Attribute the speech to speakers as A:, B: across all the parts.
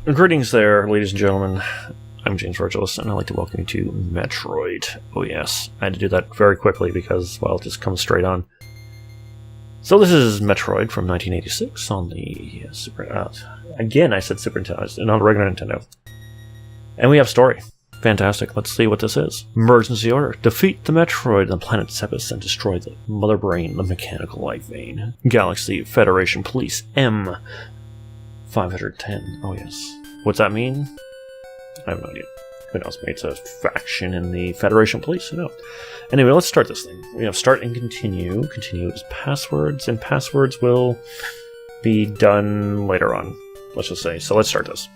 A: Greetings there, ladies and gentlemen. I'm James Virgilus, and I'd like to welcome you to Metroid. Oh yes, I had to do that very quickly because, well, it just comes straight on. So this is Metroid from 1986 on the Super... again, I said Super Nintendo, not a regular Nintendo. And we have story. Fantastic. Let's see what this is. Emergency order. Defeat the Metroid on the planet Sebes and destroy the Mother Brain, the mechanical life vein. Galaxy Federation Police M. 510. Oh yes. What's that mean? I have no idea. Who knows? Maybe it's a faction in the Federation Police. Who knows? Anyway, let's start this thing. We have start and continue. Continue is passwords, and passwords will be done later on. Let's just say. So let's start this.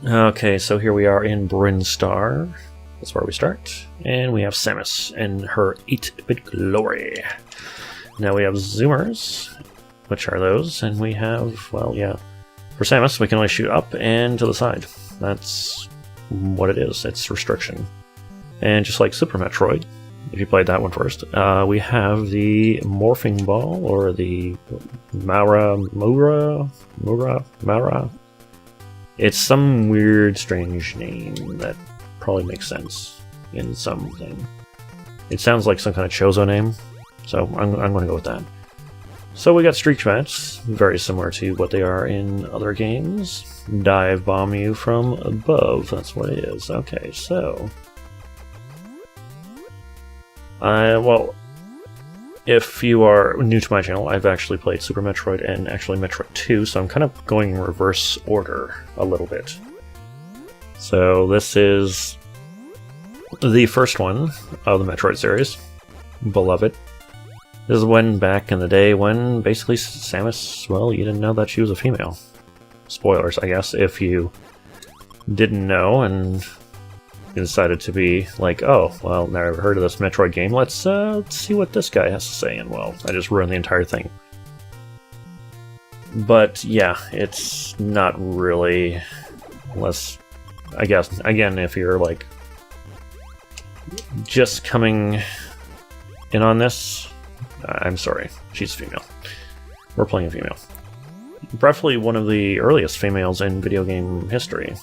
A: Okay, so here we are in Brinstar. That's where we start. And we have Samus and her 8-bit glory. Now we have zoomers, which are those, and we have, well, yeah. For Samus, we can only shoot up and to the side. That's what it is. It's restriction. And just like Super Metroid, if you played that one first, we have the morphing ball, or the Mara. It's some weird, strange name that probably makes sense in something. It sounds like some kind of Chozo name, so I'm going to go with that. So we got Streak Bats, very similar to what they are in other games. Dive bomb you from above, that's what it is. Okay, so... well, if you are new to my channel, I've actually played Super Metroid and actually Metroid 2, so I'm kind of going in reverse order a little bit. So this is the first one of the Metroid series, Beloved. This is when, back in the day, when basically Samus, well, you didn't know that she was a female. Spoilers, I guess, if you didn't know and you decided to be like, oh, well, never heard of this Metroid game, let's see what this guy has to say, and well, I just ruined the entire thing. But yeah, it's not really, unless, I guess, again, if you're like just coming in on this, I'm sorry, she's female. We're playing a female. Preferably one of the earliest females in video game history,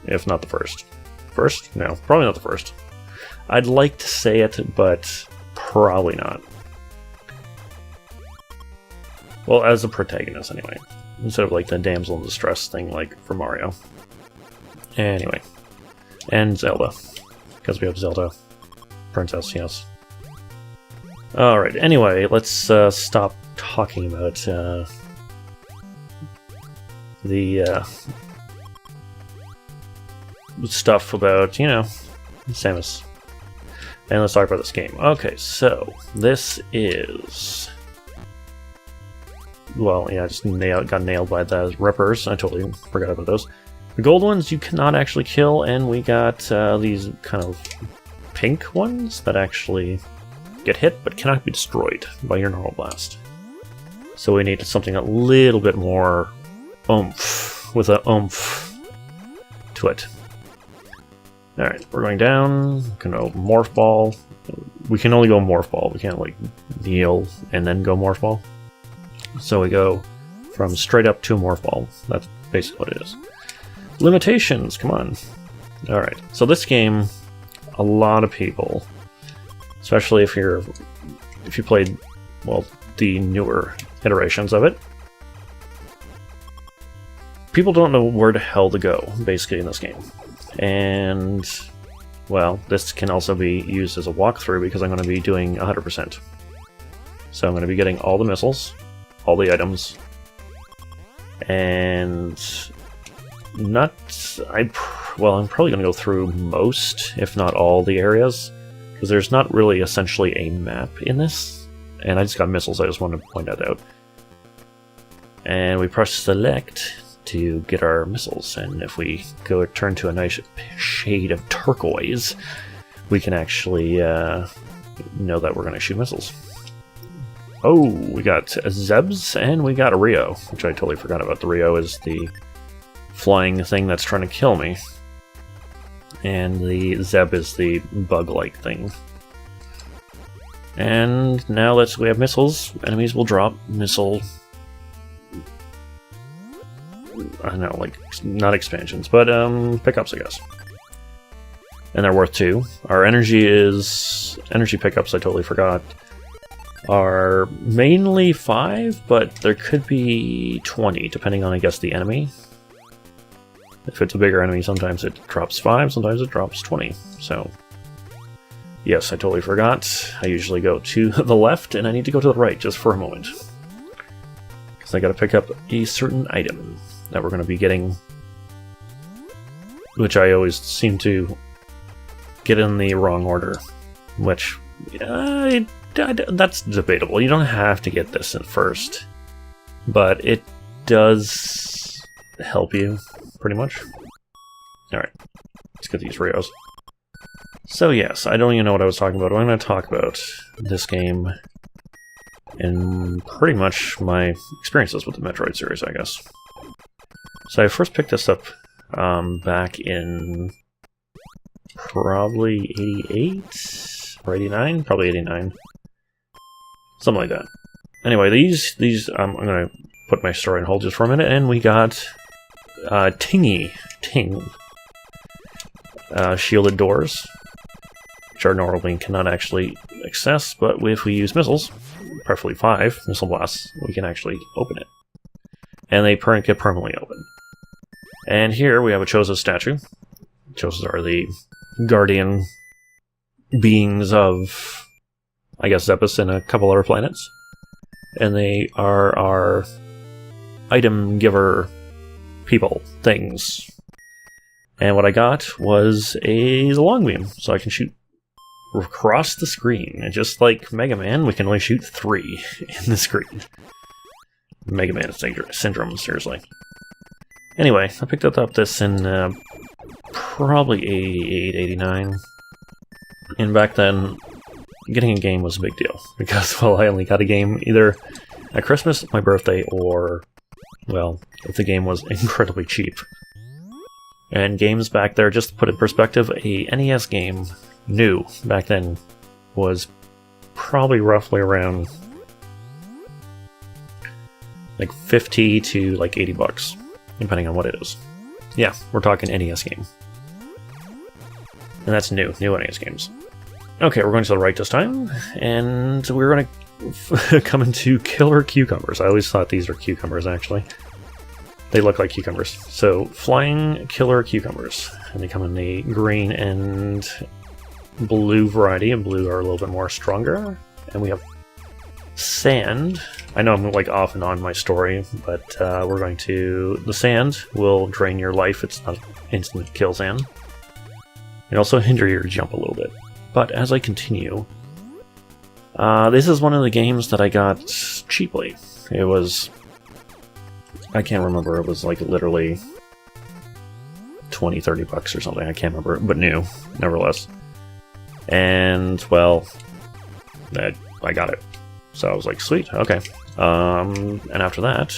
A: if not the first. First? No, probably not the first. I'd like to say it, but probably not. Well, as a protagonist, anyway. Instead of like the damsel in distress thing like for Mario. Anyway. And Zelda. Because we have Zelda. Princess, yes. Alright, anyway, let's stop talking about the stuff about, you know, Samus. And let's talk about this game. Okay, so this is... Well, yeah, I just got nailed by the rippers. I totally forgot about those. The gold ones you cannot actually kill, and we got these kind of pink ones that actually get hit but cannot be destroyed by your normal blast. So we need something a little bit more oomph, with a oomph to it. Alright, we're going down. We can go Morph Ball. We can only go Morph Ball. We can't, like, kneel and then go Morph Ball. So we go from straight up to Morph Ball. That's basically what it is. Limitations, come on. Alright, so this game, a lot of people, especially if you played, well, the newer iterations of it, people don't know where the hell to go, basically, in this game. And, well, this can also be used as a walkthrough because I'm going to be doing 100%. So I'm going to be getting all the missiles, all the items, and I'm probably going to go through most, if not all, the areas, because there's not really essentially a map in this, and I just got missiles, I just wanted to point that out. And we press select to get our missiles, and if we go turn to a nice shade of turquoise, we can actually know that we're going to shoot missiles. Oh, we got Zebs, and we got a Rio, which I totally forgot about. The Rio is the flying thing that's trying to kill me, and the Zeb is the bug-like thing. And now we have missiles. Enemies will drop missile I don't know, like, not expansions, but pickups, I guess. And they're worth 2. Our energy pickups, I totally forgot, are mainly 5, but there could be 20, depending on, I guess, the enemy. If it's a bigger enemy, sometimes it drops 5, sometimes it drops 20, so... Yes, I totally forgot. I usually go to the left, and I need to go to the right just for a moment. Because I gotta pick up a certain item that we're gonna be getting, which I always seem to get in the wrong order, which, that's debatable. You don't have to get this in first, but it does help you, pretty much. Alright, let's get these Rios. So yes, I don't even know what I was talking about. I'm going to talk about this game and pretty much my experiences with the Metroid series, I guess. So I first picked this up back in probably 88 or 89? Probably 89. Something like that. Anyway, these I'm going to put my story on hold just for a minute, and we got Ting shielded doors, which our normal being cannot actually access, but if we use missiles, preferably 5 missile blasts, we can actually open it. And they get permanently open. And here we have a Chozo statue. Chozos are the guardian beings of, I guess, Zepus and a couple other planets. And they are our item giver people, things. And what I got was a long beam, so I can shoot across the screen. And just like Mega Man, we can only shoot 3 in the screen. Mega Man syndrome, seriously. Anyway, I picked up this in probably 88, 89. And back then, getting a game was a big deal. Because, well, I only got a game either at Christmas, my birthday, or, well, if the game was incredibly cheap. And games back there, just to put it in perspective, a NES game, new, back then, was probably roughly around like 50 to like 80 bucks, depending on what it is. Yeah, we're talking NES game. And that's new NES games. Okay, we're going to the right this time, and we're going to come into Killer Cucumbers. I always thought these were cucumbers, actually. They look like cucumbers. So, Flying Killer Cucumbers. And they come in the green and blue variety, and blue are a little bit more stronger. And we have sand. I know I'm like off and on my story, but we're going to... The sand will drain your life. It's not instant kill sand. It also hinder your jump a little bit. But as I continue, this is one of the games that I got cheaply. It was... I can't remember, it was like literally 20, 30 bucks or something, I can't remember, but new, nevertheless. And, well, I got it. So I was like, sweet, okay. And after that,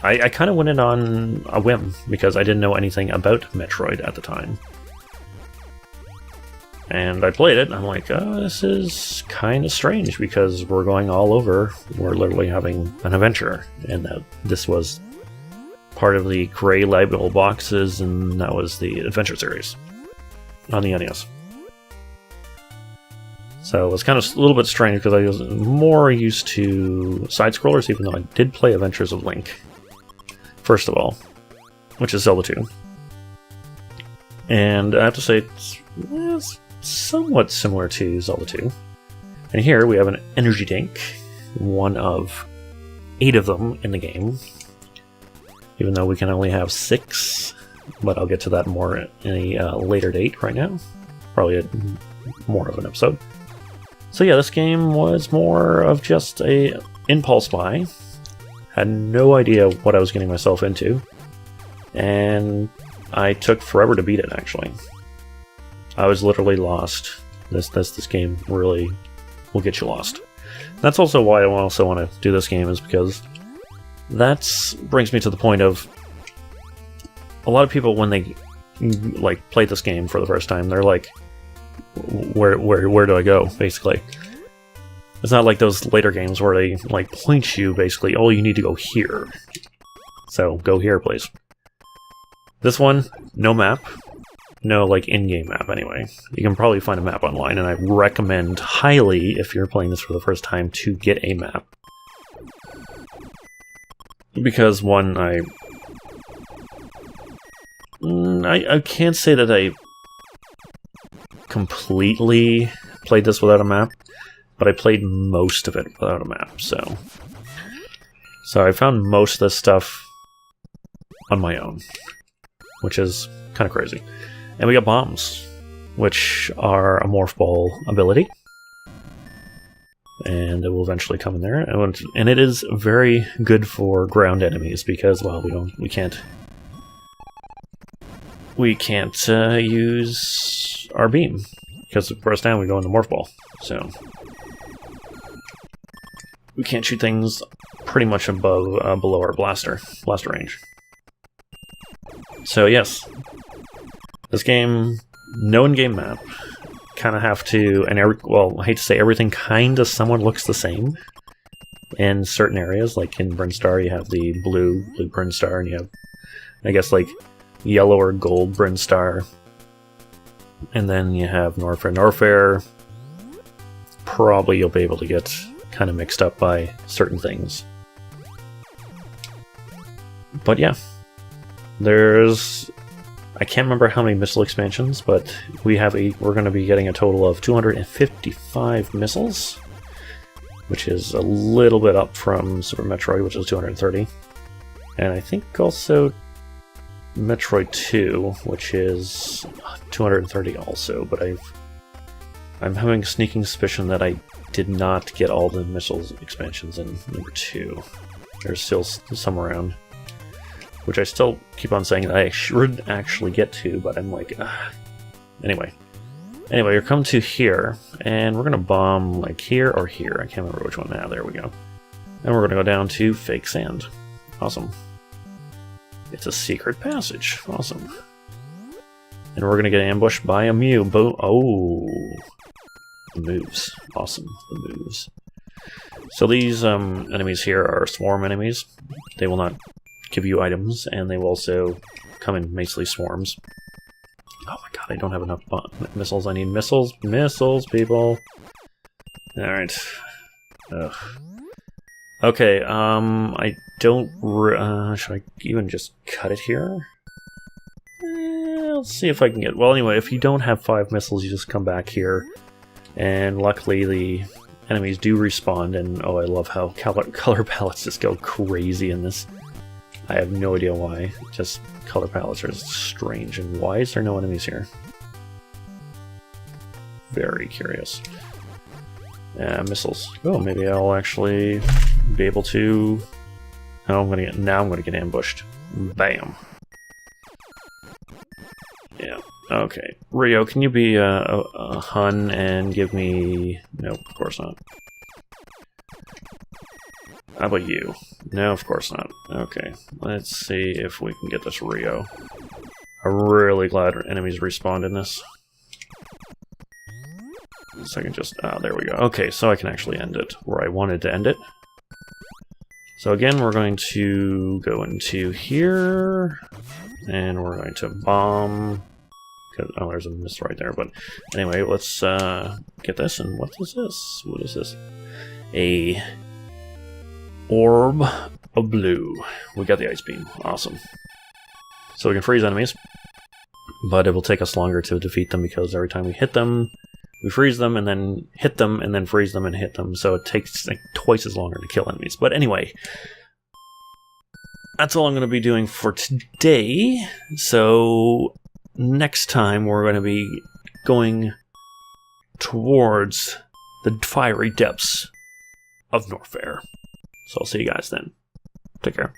A: I kind of went in on a whim, because I didn't know anything about Metroid at the time. And I played it, and I'm like, oh, this is kind of strange, because we're going all over. We're literally having an adventure, and that this was part of the gray label boxes, and that was the Adventure series on the NES. So it was kind of a little bit strange, because I was more used to side-scrollers, even though I did play Adventures of Link, first of all, which is Zelda 2. And I have to say, it's somewhat similar to Zelda 2. And here we have an energy tank, one of 8 of them in the game, even though we can only have 6, but I'll get to that more in a later date right now, probably more of an episode. So yeah, this game was more of just a impulse buy, had no idea what I was getting myself into, and I took forever to beat it, actually. I was literally lost. This game really will get you lost. That's also why I also want to do this game, is because that brings me to the point of a lot of people, when they like play this game for the first time, they're like, where do I go, basically. It's not like those later games where they like point you, basically, oh, you need to go here. So go here, please. This one, no map. No, like, in-game map, anyway. You can probably find a map online, and I recommend highly, if you're playing this for the first time, to get a map. Because, one, I can't say that I completely played this without a map, but I played most of it without a map, so... So I found most of this stuff on my own, which is kind of crazy. And we got bombs, which are a morph ball ability. And it will eventually come in there. And it is very good for ground enemies because, well, we can't use our beam. Because if it bursts down, we go into morph ball. So we can't shoot things pretty much above below our blaster range. So yes. This game, no in-game map, kind of have to, and well, I hate to say everything kind of somewhat looks the same in certain areas, like in Brinstar you have the blue Brinstar, and you have, I guess, like, yellow or gold Brinstar, and then you have Norfair. Norfair, probably you'll be able to get kind of mixed up by certain things. But yeah, I can't remember how many missile expansions, but we're going to be getting a total of 255 missiles, which is a little bit up from Super Metroid, which is 230. And I think also Metroid 2, which is 230 also, but I'm having a sneaking suspicion that I did not get all the missiles expansions in number 2. There's still some around, which I still keep on saying that I should actually get to, but I'm like, Anyway, you're coming to here, and we're going to bomb, like, here or here. I can't remember which one now. There we go. And we're going to go down to fake sand. Awesome. It's a secret passage. Awesome. And we're going to get ambushed by a Mew. Oh! The moves. Awesome. The moves. So these enemies here are swarm enemies. They will not give you items, and they will also come in basically swarms. Oh my god, I don't have enough missiles. I need missiles. Missiles, people! Alright. Ugh. Okay, I don't... should I even just cut it here? Let's see if I can get... Well, anyway, if you don't have 5 missiles, you just come back here. And luckily, the enemies do respawn, and oh, I love how color palettes just go crazy in this. I have no idea why. Just color palettes are strange. And why is there no enemies here? Very curious. Missiles. Oh, maybe I'll actually be able to... Oh, now I'm gonna get ambushed. Bam. Yeah. Okay. Rio, can you be a Hun and give me... Nope, of course not. How about you? No, of course not. Okay, let's see if we can get this Rio. I'm really glad enemies respawned in this. So I can just... there we go. Okay, so I can actually end it where I wanted to end it. So again, we're going to go into here, and we're going to bomb... Oh, there's a miss right there, but anyway, let's get this, and what is this? What is this? A... orb of blue. We got the ice beam. Awesome. So we can freeze enemies, but it will take us longer to defeat them because every time we hit them, we freeze them and then hit them and then freeze them and hit them. So it takes like twice as longer to kill enemies. But anyway, that's all I'm going to be doing for today. So next time we're going to be going towards the fiery depths of Norfair. So I'll see you guys then. Take care.